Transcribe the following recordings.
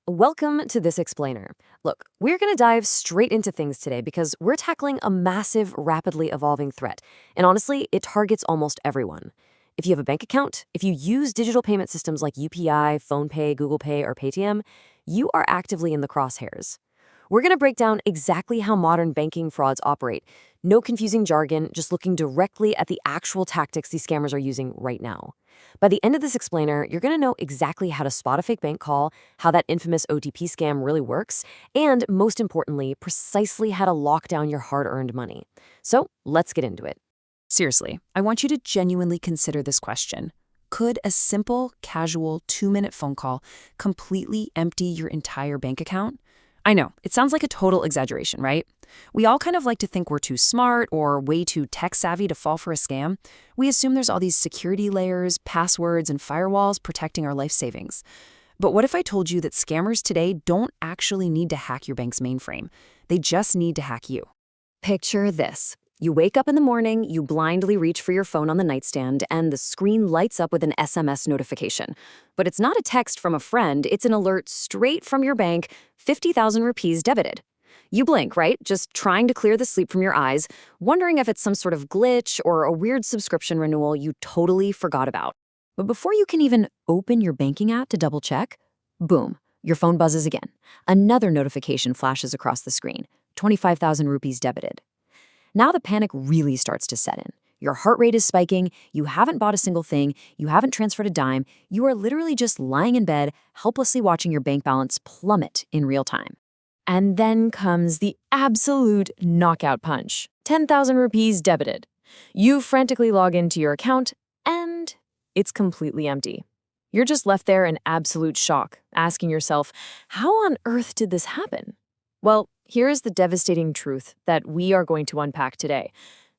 Welcome to This Explainer. Look, we're going to dive straight into things today because we're tackling a massive, rapidly evolving threat. And honestly, it targets almost everyone. If you have a bank account, if you use digital payment systems like UPI, PhonePay, Google Pay, or Paytm, you are actively in the crosshairs. We're going to break down exactly how modern banking frauds operate. No confusing jargon, just looking directly at the actual tactics these scammers are using right now. By the end of this explainer, you're going to know exactly how to spot a fake bank call, how that infamous OTP scam really works, and most importantly, precisely how to lock down your hard-earned money. So let's get into it. Seriously, I want you to genuinely consider this question. Could a simple, casual 2-minute phone call completely empty your entire bank account? I know, it sounds like a total exaggeration, right? We all kind of like to think we're too smart or way too tech-savvy to fall for a scam. We assume there's all these security layers, passwords, and firewalls protecting our life savings. But what if I told you that scammers today don't actually need to hack your bank's mainframe? They just need to hack you. Picture this. You wake up in the morning, you blindly reach for your phone on the nightstand, and the screen lights up with an SMS notification. But it's not a text from a friend, it's an alert straight from your bank, 50,000 rupees debited. You blink, right? Just trying to clear the sleep from your eyes, wondering if it's some sort of glitch or a weird subscription renewal you totally forgot about. But before you can even open your banking app to double check, boom, your phone buzzes again. Another notification flashes across the screen, 25,000 rupees debited. Now the panic really starts to set in. Your heart rate is spiking, you haven't bought a single thing, you haven't transferred a dime, you are literally just lying in bed, helplessly watching your bank balance plummet in real time. And then comes the absolute knockout punch. 10,000 rupees debited. You frantically log into your account, and it's completely empty. You're just left there in absolute shock, asking yourself, how on earth did this happen? Well, here is the devastating truth that we are going to unpack today.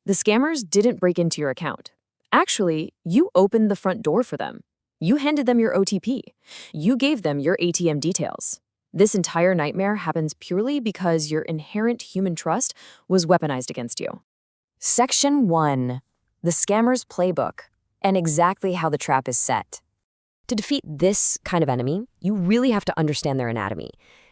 The scammers didn't break into your account. Actually, you opened the front door for them. You handed them your OTP. You gave them your ATM details. This entire nightmare happens purely because your inherent human trust was weaponized against you. Section 1. The Scammer's Playbook, and exactly how the trap is set. To defeat this kind of enemy, you really have to understand their anatomy.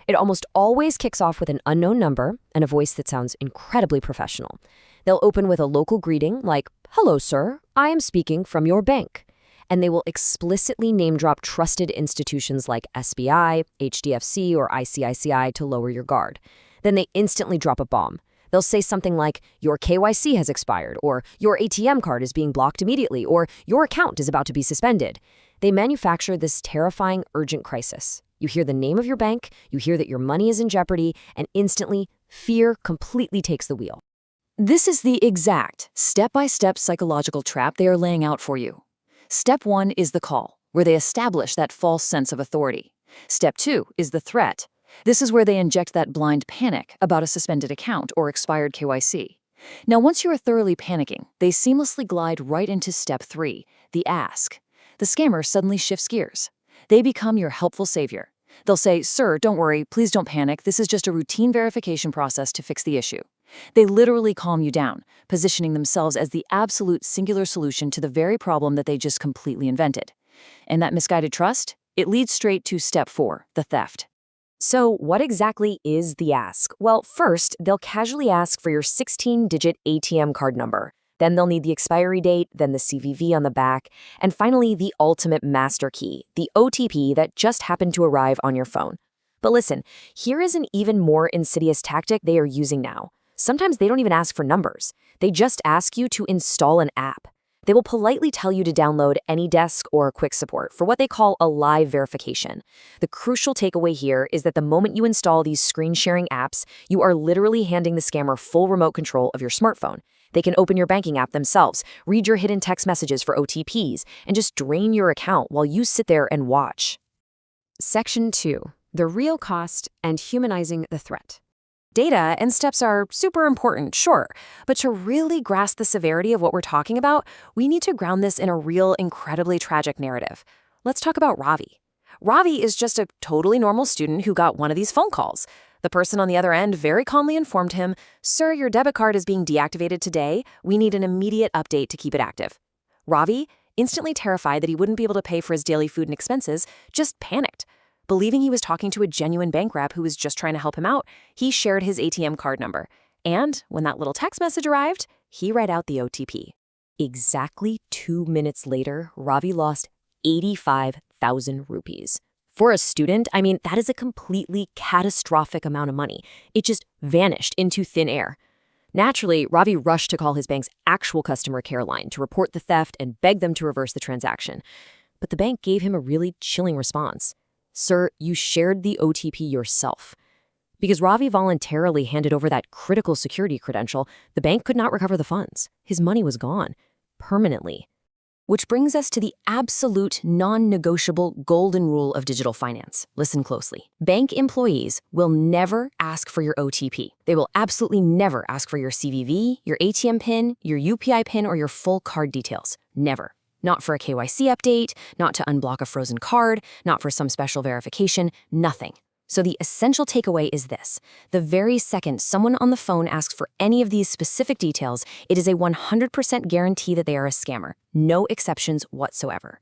It almost always kicks off with an unknown number and a voice that sounds incredibly professional. They'll open with a local greeting like, "Hello, sir, I am speaking from your bank." And they will explicitly name-drop trusted institutions like SBI, HDFC, or ICICI to lower your guard. Then they instantly drop a bomb. They'll say something like, "Your KYC has expired," or "Your ATM card is being blocked immediately," or "Your account is about to be suspended." They manufacture this terrifying, urgent crisis. You hear the name of your bank, you hear that your money is in jeopardy, and instantly, fear completely takes the wheel. This is the exact step-by-step psychological trap they are laying out for you. Step 1 is the call, where they establish that false sense of authority. Step 2 is the threat. This is where they inject that blind panic about a suspended account or expired KYC. Now, once you are thoroughly panicking, they seamlessly glide right into Step 3, the ask. The scammer suddenly shifts gears. They become your helpful savior. They'll say, "Sir, don't worry, please don't panic. This is just a routine verification process to fix the issue." They literally calm you down, positioning themselves as the absolute singular solution to the very problem that they just completely invented. And that misguided trust? It leads straight to Step 4, the theft. So what exactly is the ask? Well, first, they'll casually ask for your 16-digit ATM card number. Then they'll need the expiry date, then the CVV on the back, and finally the ultimate master key, the OTP that just happened to arrive on your phone. But listen, here is an even more insidious tactic they are using now. Sometimes they don't even ask for numbers. They just ask you to install an app. They will politely tell you to download AnyDesk or Quick Support for what they call a live verification. The crucial takeaway here is that the moment you install these screen-sharing apps, you are literally handing the scammer full remote control of your smartphone. They can open your banking app themselves, read your hidden text messages for OTPs, and just drain your account while you sit there and watch. Section 2. The real cost and humanizing the threat. Data and steps are super important, sure, but to really grasp the severity of what we're talking about, we need to ground this in a real, incredibly tragic narrative. Let's talk about Ravi. Ravi is just a totally normal student who got one of these phone calls. The person on the other end very calmly informed him, "Sir, your debit card is being deactivated today. We need an immediate update to keep it active." Ravi, instantly terrified that he wouldn't be able to pay for his daily food and expenses, just panicked. Believing he was talking to a genuine bank rep who was just trying to help him out, he shared his ATM card number. And when that little text message arrived, he read out the OTP. Exactly 2 minutes later, Ravi lost 85,000 rupees. For a student, that is a completely catastrophic amount of money. It just vanished into thin air. Naturally, Ravi rushed to call his bank's actual customer care line to report the theft and beg them to reverse the transaction. But the bank gave him a really chilling response. Sir, you shared the OTP yourself. Because Ravi voluntarily handed over that critical security credential, the bank could not recover the funds. His money was gone, permanently. Which brings us to the absolute non-negotiable golden rule of digital finance. Listen closely. Bank employees will never ask for your OTP. They will absolutely never ask for your CVV, your ATM PIN, your UPI PIN, or your full card details. Never. Not for a KYC update, not to unblock a frozen card, not for some special verification, nothing. So the essential takeaway is this. The very second someone on the phone asks for any of these specific details, it is a 100% guarantee that they are a scammer. No exceptions whatsoever.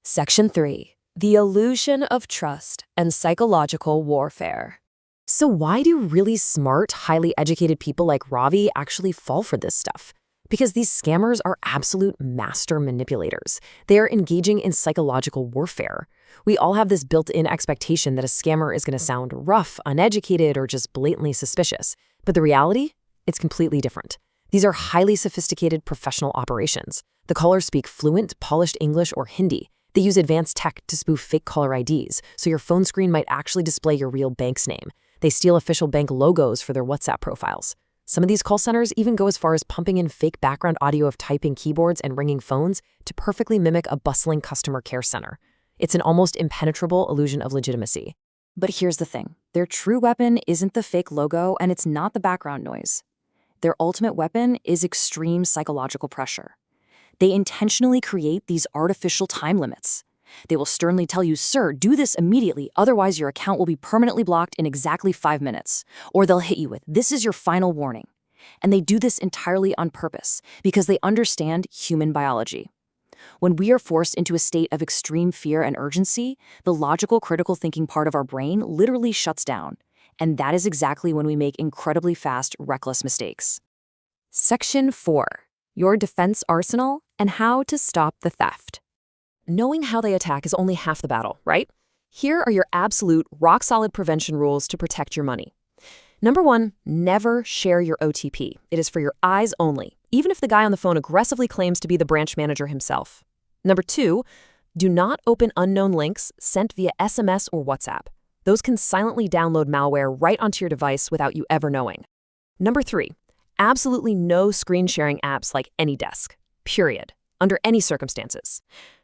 Section 3. The illusion of trust and psychological warfare. So why do really smart, highly educated people like Ravi actually fall for this stuff? Because these scammers are absolute master manipulators. They are engaging in psychological warfare. We all have this built-in expectation that a scammer is going to sound rough, uneducated, or just blatantly suspicious. But the reality? It's completely different. These are highly sophisticated professional operations. The callers speak fluent, polished English or Hindi. They use advanced tech to spoof fake caller IDs, so your phone screen might actually display your real bank's name. They steal official bank logos for their WhatsApp profiles. Some of these call centers even go as far as pumping in fake background audio of typing keyboards and ringing phones to perfectly mimic a bustling customer care center. It's an almost impenetrable illusion of legitimacy. But here's the thing. Their true weapon isn't the fake logo, and it's not the background noise. Their ultimate weapon is extreme psychological pressure. They intentionally create these artificial time limits. They will sternly tell you, sir, do this immediately, otherwise your account will be permanently blocked in exactly 5 minutes. Or they'll hit you with, this is your final warning. And they do this entirely on purpose, because they understand human biology. When we are forced into a state of extreme fear and urgency, the logical, critical thinking part of our brain literally shuts down. And that is exactly when we make incredibly fast, reckless mistakes. Section 4. Your defense arsenal and how to stop the theft. Knowing how they attack is only half the battle, right? Here are your absolute, rock-solid prevention rules to protect your money. Number 1, never share your OTP. It is for your eyes only, even if the guy on the phone aggressively claims to be the branch manager himself. Number 2, do not open unknown links sent via SMS or WhatsApp. Those can silently download malware right onto your device without you ever knowing. Number 3, absolutely no screen sharing apps like AnyDesk, period, under any circumstances.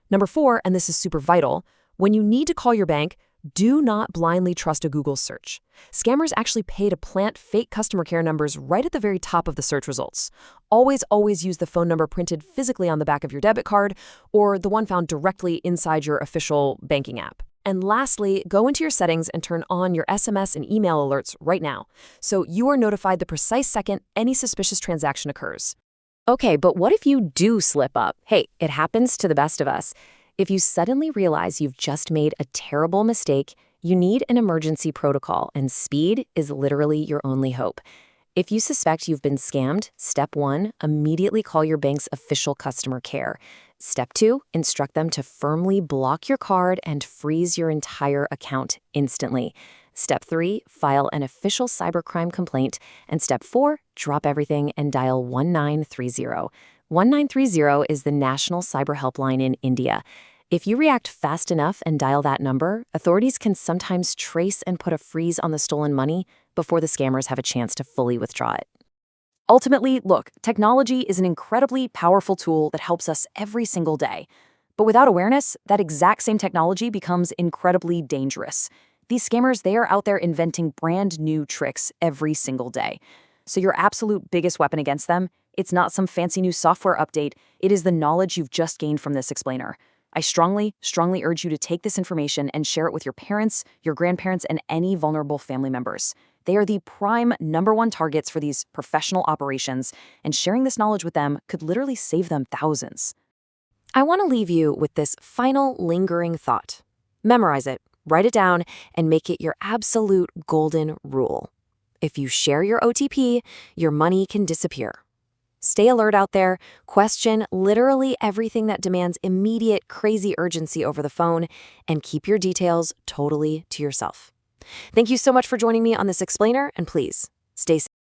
Number 4, and this is super vital, when you need to call your bank, do not blindly trust a Google search. Scammers actually pay to plant fake customer care numbers right at the very top of the search results. Always use the phone number printed physically on the back of your debit card or the one found directly inside your official banking app. And lastly, go into your settings and turn on your SMS and email alerts right now, so you are notified the precise second any suspicious transaction occurs. Okay, but what if you do slip up? Hey, it happens to the best of us. If you suddenly realize you've just made a terrible mistake, you need an emergency protocol, and speed is literally your only hope. If you suspect you've been scammed, step 1, immediately call your bank's official customer care. Step 2, instruct them to firmly block your card and freeze your entire account instantly. Step 3, file an official cybercrime complaint. And step 4, drop everything and dial 1930. 1930 is the national cyber helpline in India. If you react fast enough and dial that number, authorities can sometimes trace and put a freeze on the stolen money before the scammers have a chance to fully withdraw it. Ultimately, look, technology is an incredibly powerful tool that helps us every single day. But without awareness, that exact same technology becomes incredibly dangerous. These scammers, they are out there inventing brand new tricks every single day. So your absolute biggest weapon against them, it's not some fancy new software update. It is the knowledge you've just gained from this explainer. I strongly urge you to take this information and share it with your parents, your grandparents, and any vulnerable family members. They are the prime #1 targets for these professional operations, and sharing this knowledge with them could literally save them thousands. I want to leave you with this final lingering thought. Memorize it. Write it down and make it your absolute golden rule. If you share your OTP, your money can disappear. Stay alert out there, question literally everything that demands immediate, crazy urgency over the phone, and keep your details totally to yourself. Thank you so much for joining me on this explainer, and please, stay safe.